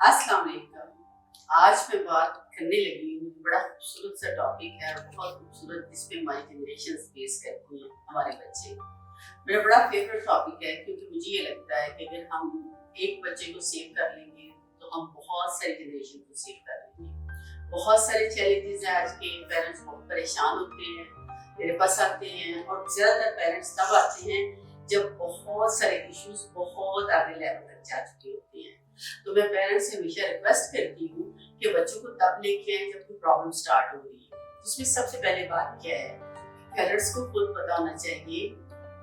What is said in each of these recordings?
अस्सलाम वालेकुम। आज मैं बात करने लगी हूँ, बड़ा खूबसूरत सा टॉपिक है और बहुत खूबसूरत, जिसपे हमारी जनरेशन फेस करती हैं हमारे बच्चे। मेरा बड़ा फेवरेट टॉपिक है, क्योंकि मुझे ये लगता है कि अगर हम एक बच्चे को सेव कर लेंगे तो हम बहुत सारी जनरेशन को सेव कर लेंगे। बहुत सारे चैलेंजेस हैं, आज के पेरेंट्स बहुत परेशान होते हैं, मेरे पास आते हैं, और ज़्यादातर पेरेंट्स तब आते हैं जब बहुत सारे इश्यूज बहुत आगे लेवल तक जा चुके होते हैं। तो मैं पेरेंट्स से हमेशा रिक्वेस्ट करती हूँ कि बच्चों को तब लेके आए जब कोई प्रॉब्लम स्टार्ट हो रही है। तो उसमें सबसे पहले बात क्या है, पेरेंट्स को खुद पता होना चाहिए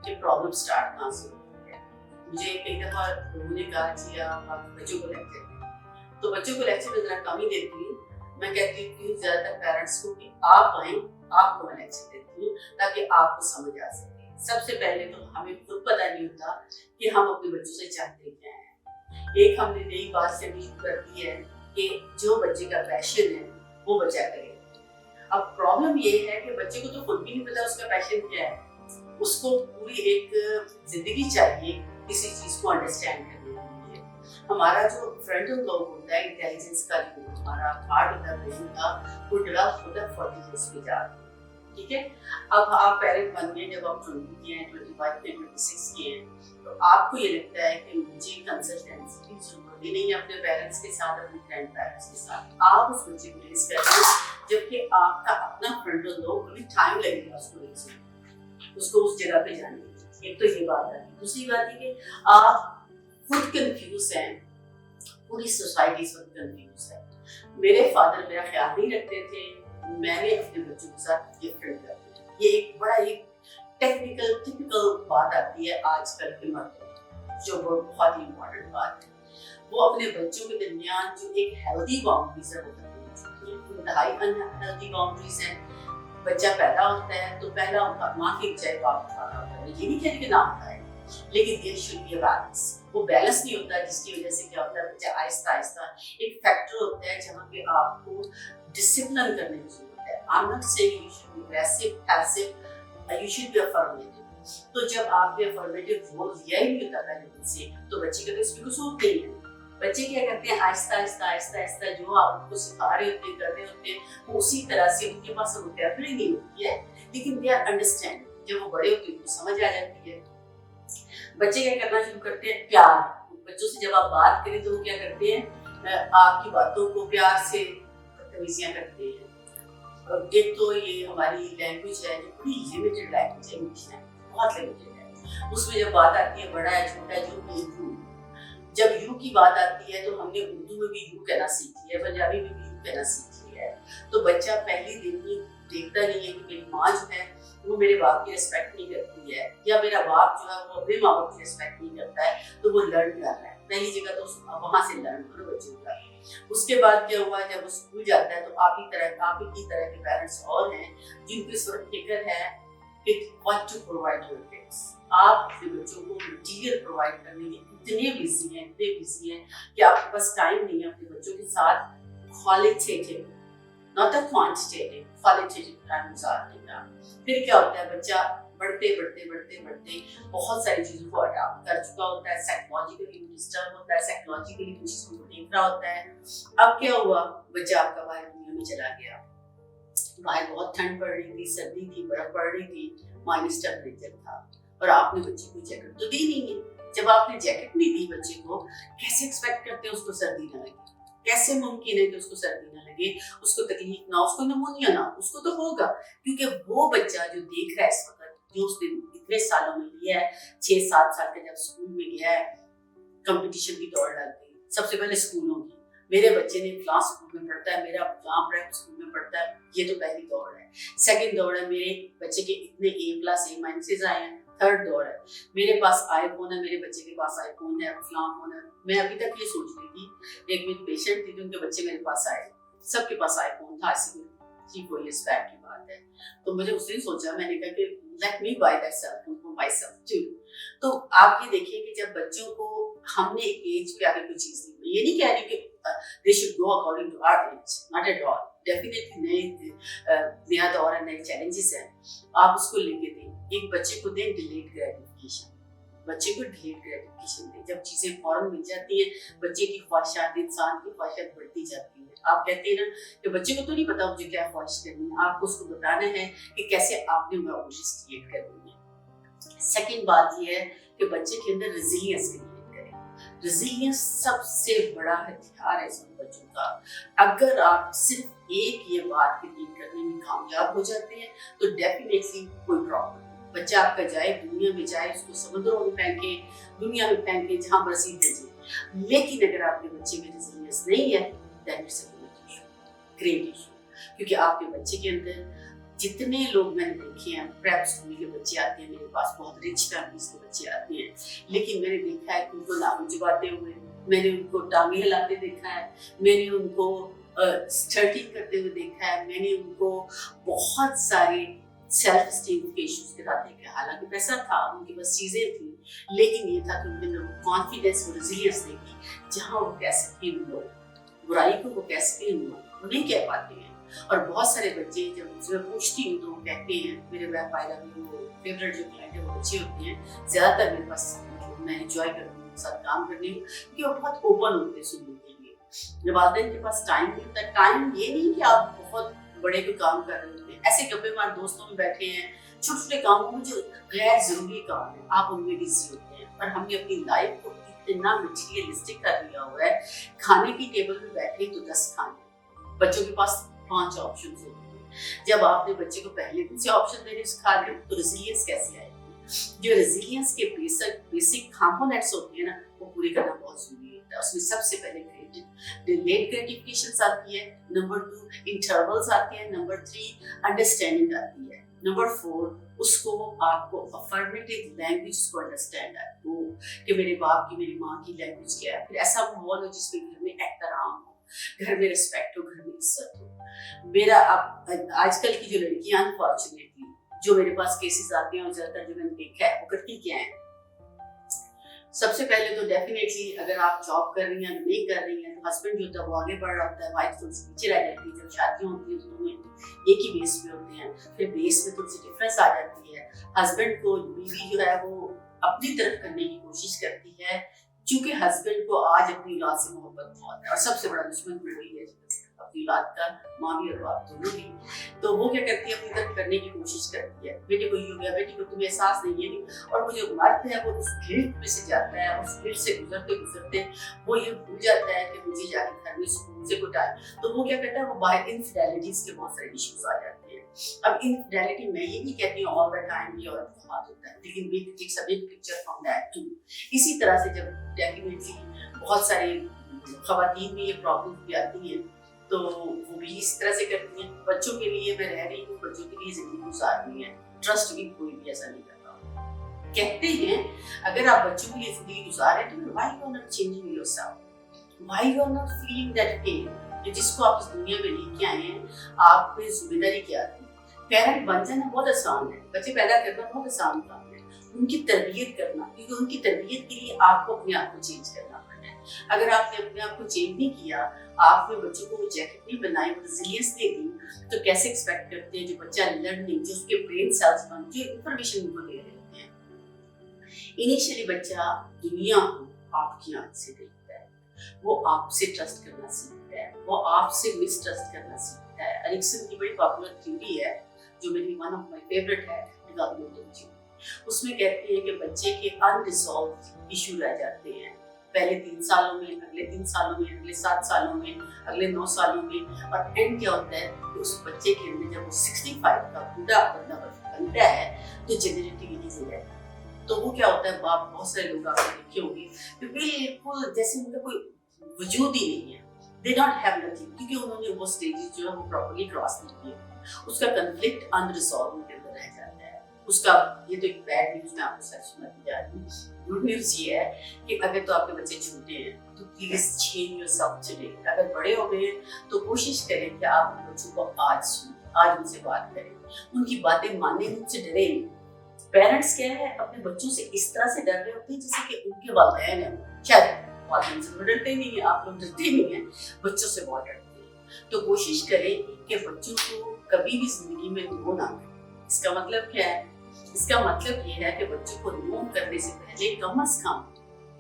कि प्रॉब्लम स्टार्ट कहाँ से होती है। मुझे कई दफा लोगों ने कहा जी आप बच्चों को लेक्चर दें, तो बच्चों को लेक्चर में जरा कम ही देती हूँ। मैं कहती हूँ ज्यादातर पेरेंट्स को कि आप आए, आपको मैं लेक्चर देती हूँ ताकि आपको समझ आ सके। सबसे पहले तो हमें खुद पता नहीं होता कि हम अपने बच्चों से चाहते क्या है। एक हमने नई बात से भी शुरू कर दी है कि जो बच्चे का पैशन है वो बच्चा करे। अब प्रॉब्लम ये है कि बच्चे को तो खुद भी नहीं पता उसका पैशन क्या है। उसको पूरी एक जिंदगी चाहिए किसी चीज को अंडरस्टैंड करने के लिए। हमारा जो फ्रंटल लोब होता है, इंटेलिजेंस का जो हमारा पार्ट होता है ब्रेन का, वो डेवलप होता है 40 ईयर्स के बाद। ठीक है, अब आप पेरेंट बन गए, जब आप 20 के हैं, 25 के, 26 के हैं, तो आपको ये लगता है कि मुझे कंसल्टेंसी की जरूरत ही नहीं है अपने पेरेंट्स के साथ, अपने ग्रैंड पेरेंट्स के साथ। आप उस बच्चे को रेज कर रहे हैं, जबकि आपका अपना फ्रंटल लोब अभी टाइम लगेगा उसको रेज करने, उसको उस जगह पे जाने की। एक तो ये बात है। दूसरी बात है कि आप खुद कंफ्यूज हैं, पूरी सोसाइटी इस वक्त कंफ्यूज है। मेरे फादर मेरा ख्याल नहीं रखते थे, मैंने अपने बच्चों के साथ डिफरेंट कर दिया। ये एक बड़ा एक टेक्निकल टिपिकल बात आती है आजकल के मर्दों में, जो बहुत ही इम्पोर्टेंट बात है। वो अपने बच्चों के दरमियान जो एक हेल्दी बाउंड्रीज है वो इंतहाई अनहेल्दी बाउंड्रीज है। बच्चा पैदा होता है तो पहला उनका माँ की चाहे बाप खाना होता है, ये नहीं कहते कि ना होता है, लेकिन there should be a balance. वो बैलेंस नहीं होता, जिसकी वजह से क्या होता है, बच्चा आहिस्ता आहिस्ता एक फैक्टर होता है जहाँ पे आपको डिसिप्लिन करने की जरूरत है। I am not saying you should be aggressive, passive, you should be affirmative. तो जब आपने अफर्मेटिव रोल लिया ही नहीं होता पहले दिन से, तो बच्चे का तो इसमें कुछ होता ही है। बच्चे क्या करते हैं, आहिस्ता आहिस्ता आहिस्ता आहिस्ता जो आप उनको सिखा रहे होते हैं, कर रहे होते हैं, उसी तरह से उनके पास वोकैबुलरी नहीं होती है, लेकिन दे आर अंडरस्टैंड। जब वो बड़े होते हैं उनको समझ आ जाती है। बच्चे क्या करना शुरू करते हैं, प्यार। बच्चों से जब आप बात करें तो वो क्या करते हैं, आपकी बातों को प्यार से बदतमीजियां करते हैं। एक तो ये हमारी लैंग्वेज है जो बड़ी लिमिटेड लैंग्वेज है, इंग्लिश लैंग्वेज बहुत लिमिटेड है। उसमें जब बात आती है बड़ा है छोटा है, जो यू, जब यू की बात आती है तो हमने उर्दू में भी यू कहना सीख लिया है, पंजाबी में भी यू कहना सीख लिया है। तो बच्चा पहली दिन ही देखता नहीं है कि मेरी माँ जो है वो मेरे बाप की रिस्पेक्ट नहीं करती है, या मेरा बाप जो है वो अपने माँ बाप की रिस्पेक्ट नहीं करता है, तो वो लर्न कर रहा है। पहली जगह तो वहां से लर्न करो बच्चों का। उसके बाद क्या हुआ, जब वो स्कूल जाता है तो आप ही की तरह के पेरेंट्स और हैं जिनको इस वक्त फिक्र है कि what to provide your kids. आप अपने बच्चों को मटीरियल प्रोवाइड करने में इतने बिजी हैं कि आपके पास टाइम नहीं है अपने बच्चों के साथ qualitative, not a quantitative, qualitative time गुजारने का। फिर क्या होता है, बच्चा बढ़ते बहुत सारी चीजों को अडॉप्ट कर चुका होता है, साइकोलॉजिकली डिस्टर्ब होता है, साइकोलॉजिकली कुछ चीजों को देख रहा होता है। अब क्या हुआ, बच्चा आपका बाहर दुनिया में चला गया, बाहर बहुत ठंड पड़ रही थी, सर्दी थी, बर्फ पड़ रही थी, माइनस टेम्परेचर था, और आपने बच्चे को जैकेट तो दी नहीं है। जब आपने जैकेट नहीं दी बच्चे को, कैसे एक्सपेक्ट करते हैं उसको सर्दी ना लगे? कैसे मुमकिन है कि उसको सर्दी ना लगे, उसको तकलीफ ना, उसको निमोनिया ना? उसको तो होगा, क्योंकि वो बच्चा जो देख रहा है इस वक्त, जो उसने इतने सालों में लिया है, 6-7 साल का जब स्कूल में गया है, कंपटीशन की दौड़ लग गई। सबसे पहले स्कूलों की, मेरे बच्चे ने क्लास स्कूल में पढ़ता है, मेरा जहाँ प्राइवेट स्कूल में पढ़ता है, ये तो पहली दौड़ है। सेकंड दौड़ है, मेरे बच्चे के इतने A+A- आए हैं। थर्ड दौड़ है, मेरे पास आईफोन है, मेरे बच्चे के पास आईफोन है, फलां फोन है। मैं अभी तक ये सोच रही थी, एक मेरी पेशेंट थी, उनके बच्चे मेरे पास आए, सबके पास आईफोन था, ऐसे 3-4 years बैक की बात है। तो मुझे उस दिन सोचा, मैंने कहा कि let me buy that cell phone for myself too. तो आप ये देखिए कि जब बच्चों को हमने एक एज पे आगे कोई चीज नहीं, ये नहीं कह रही कि they should go according to our age, not at all. Definitely नया दौर है, नए चैलेंजेस हैं, आप उसको लेके दें। एक बच्चे को दें डिलेड ग्रेटिफिकेशन, बच्चे को डिलेड ग्रेटिफिकेशन दें। जब चीज़ें फौरन मिल जाती हैं, बच्चे की ख्वाहिशात, इंसान की ख्वाहिशात बढ़ती जाती है। आप कहते हैं ना कि बच्चे को तो नहीं पता मुझे क्या ख्वाहिश करनी है, आपको उसको बताना है कि कैसे आपने मेमोरीज क्रिएट करनी है। सेकेंड बात ये है कि बच्चे के अंदर रेजिलियंस क्रिएट करें। रेजिलियंस सबसे बड़ा हथियार है सब बच्चों का। अगर आप सिर्फ एक ये बात क्रिएट करने में कामयाब हो जाते हैं तो डेफिनेटली कोई प्रॉब्लम नहीं। बच्चा आपका जाए दुनिया में, जाए उसको समुद्रों में फेंके, दुनिया में फेंके, जहाँ मर्जी भेजे, लेकिन अगर आपके बच्चे में रेजिलियंस नहीं है that is a great issue. क्योंकि आपके बच्चे के अंदर जितने लोग मैंने देखे हैं, प्रेप स्कूल के बच्चे आते हैं मेरे पास, बहुत रिच फैमिलीज के बच्चे आते हैं, लेकिन मैंने देखा है उनको नाखून चबाते हुए, मैंने उनको टांगे हिलाते देखा है, मैंने उनको स्टर्टिंग करते हुए देखा है, मैंने उनको बहुत सारे सेल्फ स्टीम के इश्यूज के साथ देखा। हालांकि पैसा था, उनके पास चीजें थी, लेकिन ये था कि उनके अंदर कॉन्फिडेंस और रेजिलियंस देखी, जहाँ वो कह सके बुराई को वो कह सके वो नहीं कह पाते हैं। और बहुत सारे बच्चे जब मुझसे पूछती हूँ तो वो कहते हैं, मेरे पायरा में वो फेवरेट जो क्लाइंट है वो बच्चे होते हैं, ज्यादातर मेरे पास मैं एंजॉय करती हूँ उनके साथ काम करने में, क्योंकि वो बहुत ओपन होते हैं सुनने के लिए। जब वालिदैन के पास टाइम नहीं होता, टाइम ये नहीं कि आप बहुत बड़े कोई काम कर रहे होते हैं, ऐसे गप्पे मार दोस्तों में बैठे हैं, छोटे छोटे कामों में जो गैर जरूरी काम है आप उनमें बिजी होते हैं। और हमने अपनी लाइफ को इतना मटीरियलिस्टिक कर दिया हुआ है, खाने की टेबल में बैठे तो 10 खाने, बच्चों के पास 5 ऑप्शन होते हैं। जब आपने बच्चे को पहले दिन से ऑप्शन देने सिखा दिए तो रेजिलियंस कैसे आएगी? जो रेजिलियंस के बेसिक कंपोनेंट्स होते हैं ना, वो पूरे करना बहुत जरूरी होता है। उसमें सबसे पहले डिलेड ग्रेटिफिकेशन आती है, नंबर 2 इंटरवल्स आते हैं, नंबर 3 अंडरस्टैंडिंग आती है, नंबर 4 उसको आपको अफर्मेटिव लैंग्वेज को अंडरस्टैंड है, वो कि मेरे बाप की मेरी माँ की लैंग्वेज क्या है। फिर ऐसा माहौल हो जिसमें घर में एहतराम हो, घर में रिस्पेक्ट हो, घर में इज्जत हो। मेरा आजकल की जो लड़कियां अनफॉर्चुनेटली जो मेरे पास केसेस आते हैं और ज्यादातर जो मैंने देखा है वो करती क्या है, सबसे पहले तो डेफिनेटली अगर आप जॉब कर रही हैं नहीं कर रही हैं तो हस्बैंड जो होता है वो आगे बढ़ रहा होता है, वाइफ थोड़ी सी पीछे रह जाती है। जब शादियां होती हैं तो दोनों एक ही बेस पे होते हैं, फिर बेस में थोड़ी सी डिफरेंस आ जाती है। हस्बैंड को बीवी जो है वो अपनी तरफ करने की कोशिश करती है, क्योंकि हस्बैंड को आज अपनी औलाद से मोहब्बत बहुत है और सबसे बड़ा दुश्मन बीवी है अपनी औलाद का, माँ भी और बाप दोनों भी। तो वो क्या करती है, अपनी तरफ करने की कोशिश करती है, बेटे को ये हो गया, बेटी को तुम्हें एहसास नहीं है नहीं। और वो जो मर्द है वो उस गिल्ट में से जाता है, उस गिल्ट से गुजरते गुजरते वो ये भूल जाता है कि मुझे जाके घर में सुकून से कुछ आए। तो वो क्या करता है, वो बाहर इनफिडेलिटीज के बहुत सारे इश्यूज आ जाते हैं। अब इनफिडेलिटी मैं ये नहीं कहती हूँ ऑल द टाइम ये औरत का हाथ होता है, लेकिन big picture from that too. इसी तरह से जब डेफिनेटली बहुत सारी खवातीन में ये प्रॉब्लम भी आती हैं तो वो भी इस तरह से करती हैं। बच्चों के लिए मैं रह रही हूँ, बच्चों के लिए जिंदगी गुजार रही है, ट्रस्ट भी कोई भी ऐसा नहीं करता। कहते हैं अगर आप बच्चों के लिए जिंदगी गुजार रहे हैं तो why you are not changing yourself, why you are not feeling that pain कि जिसको आप इस दुनिया में लेके आए हैं, आप पे जिम्मेदारी क्या थी। पेरेंट बन जाना बहुत आसान है, बच्चे पैदा करना बहुत आसान काम है, उनकी तरबियत करना, क्योंकि उनकी तरबियत के लिए आपको अपने आप को चेंज करना पड़ता है। अगर आपने अपने आप को चेंज नहीं किया, आपने बच्चों को वो जैकेट नहीं बनाई, वो रेजिलियंस नहीं दी, तो कैसे एक्सपेक्ट करते हैं जो बच्चा लर्निंग, जो उसके ब्रेन सेल्स बन जो इंफॉर्मेशन उनको दे रहे होते हैं। इनिशियली बच्चा दुनिया को आपकी आंख से देखता है, वो आपसे ट्रस्ट करना सीखता है, वो आपसे मिसट्रस्ट करना सीखता है। एरिक्सन की बड़ी पॉपुलर थ्योरी है जो मेरी वन ऑफ माय फेवरेट है, डेवलपमेंटल थ्योरी। उसमें कहती है कि बच्चे के अनरिजॉल्व्ड इशू रह जाते हैं पहले 3 सालों में, अगले 3 सालों में, अगले 7 सालों में, अगले 9 सालों में, और एंड क्या होता है कि उस बच्चे के अंदर जब वो 65 का बूढ़ा बंदा बनता है तो जेनरेटिविटी से रहता है। तो वो क्या होता है, बाप बहुत सारे लोग आपने देखे होंगे कि बिल्कुल जैसे उनका कोई वजूद ही नहीं है, दे डोंट हैव नथिंग, क्योंकि उन्होंने वो स्टेजेस जो है वो प्रॉपर्ली क्रॉस नहीं किए। उसका कन्फ्लिक्ट अनरिजॉल्व उनके अंदर रह जाता है। उसका ये तो एक बैड न्यूज़ मैं आपको सच सुनाती जा रही हूँ। गुड न्यूज़ ये है कि अगर तो आपके बच्चे छोटे हैं तो प्लीज चेंज योरसेल्फ टुडे। अगर बड़े हो गए तो कोशिश करें कि आप अपने बच्चों को आज सुनें, आज उनसे बात करें, उनकी बातें माने, उनसे डरे नहीं। पेरेंट्स क्या है, अपने बच्चों से इस तरह से डर रहे होते हैं जैसे कि उनके वालिदैन हैं। शायद वालिदैन से डरते नहीं है, आप लोग डरते नहीं है, बच्चों से बहुत डरते हैं। तो कोशिश करें कि बच्चों को कभी भी जिंदगी में रो ना करें। इसका मतलब क्या है, इसका मतलब ये है कि बच्चों को नो करने से पहले कम से कम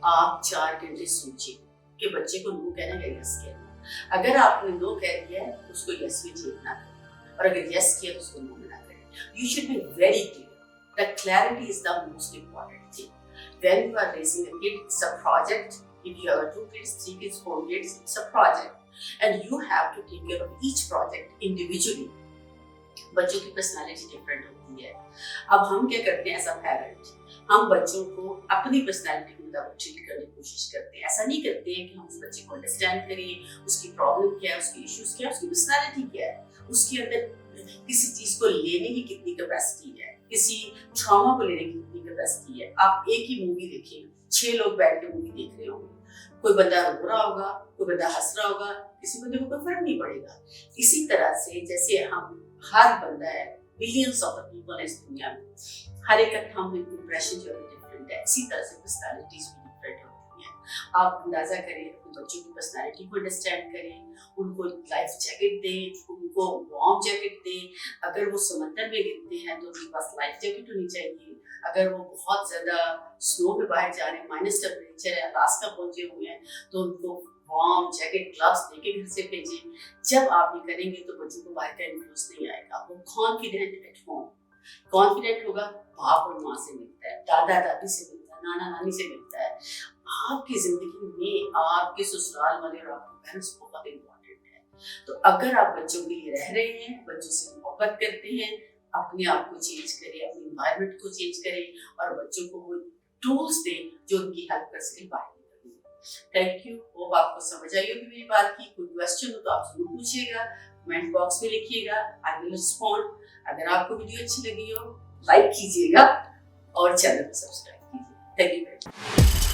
आप 4 घंटे सोचिए कि बच्चे को नो कहने का यस कहना। अगर आपने नो कह दिया है तो उसको यस में चेंज ना करें, और अगर यस किया तो उसको नो में ना करें। You should be very clear. The clarity is the most important thing when you are raising a kid. It's a project. If you have 2 kids, 3 kids, 4 kids, it's a project and you have to take care of each project individually. बच्चों की personality different होती है। अब हम क्या करते हैं as a parent, हम बच्चों को अपनी पर्सनालिटी के मुताबिक ट्रीट करने की कोशिश करते हैं। ऐसा नहीं करते हैं कि हम उस बच्चे को अंडरस्टैंड करें, उसकी प्रॉब्लम क्या है, उसकी इश्यूज क्या है, उसकी पर्सनालिटी क्या है, उसके अंदर किसी चीज को लेने की कितनी कैपेसिटी है, किसी ट्रॉमा को लेने की कितनी कैपेसिटी है। आप एक ही मूवी देखिए, 6 लोग बैठ के मूवी देख रहे होंगे, कोई बंदा रो रहा होगा, कोई बंदा हंस रहा होगा, किसी बंदे को कोई फर्क नहीं पड़ेगा। इसी तरह से जैसे हम हर बंदा है, बिलियंस ऑफ पीपल इस दुनिया में, हर एक का हम इंप्रेशन जो है डिफरेंट है, इसी तरह से पर्सनालिटीज भी डिफरेंट होती हैं। आप अंदाजा करें, अपने बच्चों की पर्सनालिटी को अंडरस्टैंड करें, उनको लाइफ जैकेट दें, उनको वार्म जैकेट दें। अगर वो समंदर में गिरते हैं तो उनके पास लाइफ जैकेट होनी चाहिए। अगर वो बहुत ज्यादा स्नो में बाहर जा रहे हैं, माइनस टेम्परेचर है, अलास्का पहुंचे हुए हैं, तो उनको वार्म जैकेट ग्लव्स लेके घर से भेजें। जब आप ये करेंगे तो बच्चों को बाहर का इन्फ्लुएंस नहीं आएगा। वो कॉन्फिडेंट एट होम, कॉन्फिडेंट होगा, बाप और माँ से मिलता है, दादा दादी से मिलता है, नाना नानी से मिलता है। आपकी जिंदगी में आपके ससुराल वाले और आपके पेरेंट्स बहुत इंपॉर्टेंट है। तो अगर आप बच्चों के लिए रह रहे हैं, बच्चों से मोहब्बत करते हैं, अपने आप को चेंज करें, अपने एनवायरनमेंट को चेंज करें और बच्चों को वो टूल्स दें जो उनकी हेल्प कर सके बाहर निकलने में। Thank you. होप आपको समझ आई होगी मेरी बात की। कोई क्वेश्चन हो तो आप जरूर पूछिएगा, कमेंट बॉक्स में लिखिएगा, आई विल रिस्पॉन्ड। अगर आपको वीडियो अच्छी लगी हो लाइक कीजिएगा और चैनल को सब्सक्राइब कीजिए। Thank you very much.